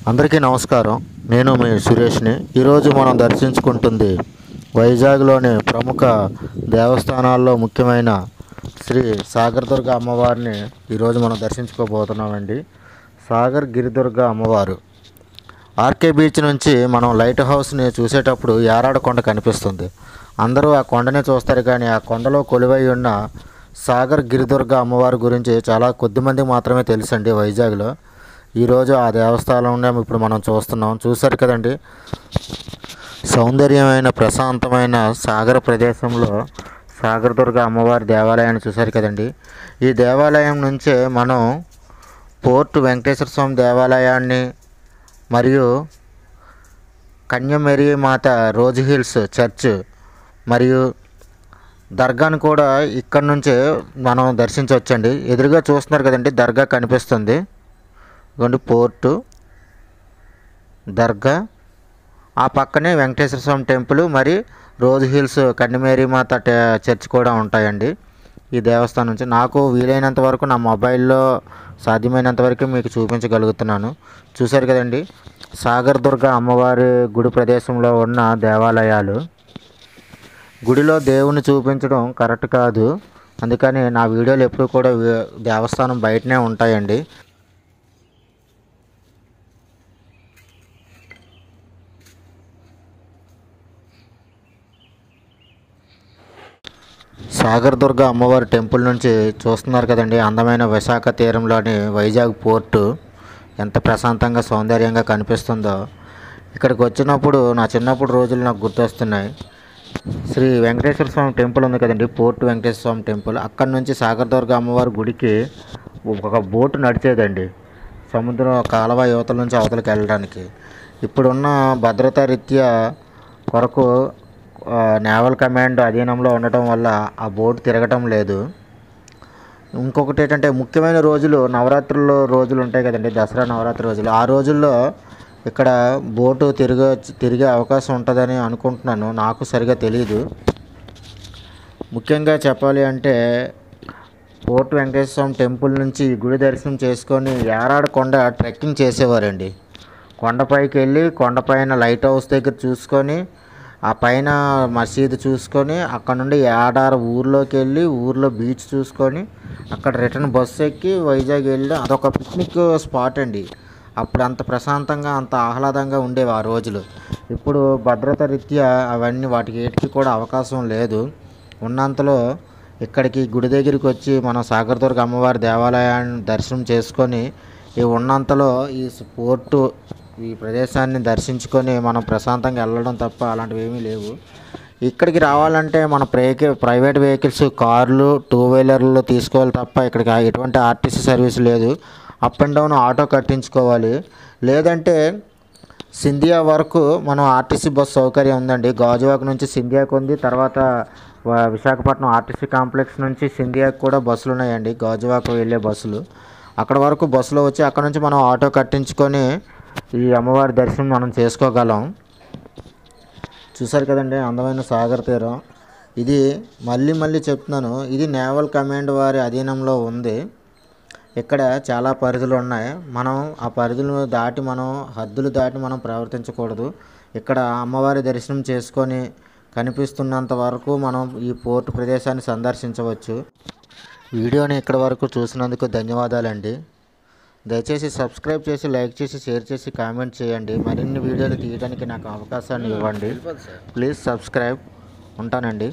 అందరికీ నమస్కారం. నేను మీ సురేష్ని. ఈరోజు మనం దర్శించుకుంటుంది వైజాగ్లోని ప్రముఖ దేవస్థానాల్లో ముఖ్యమైన శ్రీ సాగర్ దుర్గ అమ్మవారిని ఈరోజు మనం దర్శించుకోబోతున్నామండి. సాగర్ గిరిదుర్గ అమ్మవారు. ఆర్కే బీచ్ నుంచి మనం లైట్ హౌస్ని చూసేటప్పుడు యారాడ కొండ కనిపిస్తుంది. అందరూ ఆ కొండనే చూస్తారు, కానీ ఆ కొండలో కొలువై ఉన్న సాగర్ గిరిదుర్గ అమ్మవారి గురించి చాలా కొద్దిమంది మాత్రమే తెలుసండి వైజాగ్లో. ఈరోజు ఆ దేవస్థానంలో ఇప్పుడు మనం చూశారు కదండి. సౌందర్యమైన ప్రశాంతమైన సాగర ప్రదేశంలో సాగర్ దుర్గ అమ్మవారి దేవాలయాన్ని చూశారు కదండి. ఈ దేవాలయం నుంచే మనం పోర్ట్ వెంకటేశ్వర స్వామి దేవాలయాన్ని మరియు కన్యమేరీ మాత రోజ్ హిల్స్ చర్చ్ మరియు దర్గాను కూడా ఇక్కడ నుంచే మనం దర్శించవచ్చండి. ఎదురుగా చూస్తున్నారు కదండి, దర్గా కనిపిస్తుంది. ఇదిగోండి పోర్టు, దర్గా, ఆ పక్కనే వెంకటేశ్వర స్వామి టెంపుల్ మరి రోజ్ హిల్స్ కన్యమేరీ మాత చర్చ్ కూడా ఉంటాయండి ఈ దేవస్థానం నుంచి. నాకు వీలైనంత వరకు నా మొబైల్లో సాధ్యమైనంత వరకు మీకు చూపించగలుగుతున్నాను. చూశారు కదండి, సాగర్ దుర్గ అమ్మవారి గుడి ప్రదేశంలో ఉన్న దేవాలయాలు. గుడిలో దేవుని చూపించడం కరెక్ట్ కాదు, అందుకని నా వీడియోలు ఎప్పుడు కూడా దేవస్థానం బయటనే ఉంటాయండి. సాగర్ దుర్గ అమ్మవారి టెంపుల్ నుంచి చూస్తున్నారు కదండి, అందమైన విశాఖ తీరంలోని వైజాగ్ పోర్టు ఎంత ప్రశాంతంగా సౌందర్యంగా కనిపిస్తుందో. ఇక్కడికి వచ్చినప్పుడు నా చిన్నప్పుడు రోజులు నాకు గుర్తొస్తున్నాయి. శ్రీ వెంకటేశ్వర స్వామి టెంపుల్ ఉంది కదండి, పోర్ట్ వెంకటేశ్వర స్వామి టెంపుల్. అక్కడ నుంచి సాగర్ దుర్గ అమ్మవారి గుడికి ఒక బోటు నడిచేదండి, సముద్రం కాలువ యువతల నుంచి అవతలకి వెళ్ళడానికి. ఇప్పుడున్న భద్రతా రీత్యా కొరకు నేవల్ కమాండ్ అధీనంలో ఉండటం వల్ల ఆ బోటు తిరగటం లేదు. ఇంకొకటి ఏంటంటే, ముఖ్యమైన రోజులు నవరాత్రుల్లో రోజులు ఉంటాయి కదండి, దసరా నవరాత్రి రోజులు. ఆ రోజుల్లో ఇక్కడ బోటు తిరిగే అవకాశం ఉంటుందని అనుకుంటున్నాను, నాకు సరిగా తెలియదు. ముఖ్యంగా చెప్పాలి అంటే పోర్ట్ వెంకటేశ్వర స్వామి టెంపుల్ నుంచి గుడి దర్శనం చేసుకొని యారాడ కొండ ట్రెక్కింగ్ చేసేవారండి. కొండపైకి వెళ్ళి కొండపైన లైట్ హౌస్ దగ్గర చూసుకొని, ఆ పైన మసీదు చూసుకొని, అక్కడ నుండి యాడార ఊర్లోకి వెళ్ళి ఊర్లో బీచ్ చూసుకొని అక్కడ రిటర్న్ బస్సు ఎక్కి వైజాగ్ వెళ్ళి అదొక పిక్నిక్ స్పాట్ అండి. అప్పుడు అంత ప్రశాంతంగా అంత ఆహ్లాదంగా ఉండేవి ఆ రోజులు. ఇప్పుడు భద్రత రీత్యా అవన్నీ వాటికి ఏటికి కూడా అవకాశం లేదు. ఉన్నంతలో ఇక్కడికి గుడి దగ్గరికి వచ్చి మనం సాగర్ దుర్గ అమ్మవారి దేవాలయాన్ని దర్శనం చేసుకొని ఈ ఉన్నంతలో ఈ పోర్టు ఈ ప్రదేశాన్ని దర్శించుకొని మనం ప్రశాంతంగా వెళ్ళడం తప్ప అలాంటివి ఏమీ లేవు. ఇక్కడికి రావాలంటే మన ప్రైవేట్ వెహికల్స్, కార్లు, టూ వీలర్లు తీసుకోవాలి తప్ప ఇక్కడికి ఎటువంటి ఆర్టీసీ సర్వీస్ లేదు. అప్ అండ్ డౌన్ ఆటో కట్టించుకోవాలి. లేదంటే సింధియా వరకు మనం ఆర్టీసీ బస్సు సౌకర్యం ఉందండి. గాజువాక నుంచి సింధియాకు ఉంది, తర్వాత విశాఖపట్నం ఆర్టీసీ కాంప్లెక్స్ నుంచి సింధియాకు కూడా బస్సులు ఉన్నాయండి, గాజువాక వెళ్ళే బస్సులు. అక్కడ వరకు బస్సులో వచ్చి అక్కడ నుంచి మనం ఆటో కట్టించుకొని ఈ అమ్మవారి దర్శనం మనం చేసుకోగలం. చూసారు కదండి అందమైన సాగర్ తీరం. ఇది మళ్ళీ చెప్తున్నాను, ఇది నేవల్ కమాండ్ వారి అధీనంలో ఉంది. ఇక్కడ చాలా పరిధులు ఉన్నాయి. మనం ఆ పరిధులు దాటి హద్దులు దాటి మనం ప్రవర్తించకూడదు. ఇక్కడ అమ్మవారి దర్శనం చేసుకొని కనిపిస్తున్నంత వరకు మనం ఈ పోర్టు ప్రదేశాన్ని సందర్శించవచ్చు. వీడియోని ఇక్కడ వరకు చూసినందుకు ధన్యవాదాలండి. దయచేసి సబ్స్క్రైబ్ చేసి, లైక్ చేసి, షేర్ చేసి, కామెంట్ చేయండి. మరిన్ని వీడియోలు తీయడానికి నాకు అవకాశాన్ని ఇవ్వండి. Please subscribe. ఉంటానండి.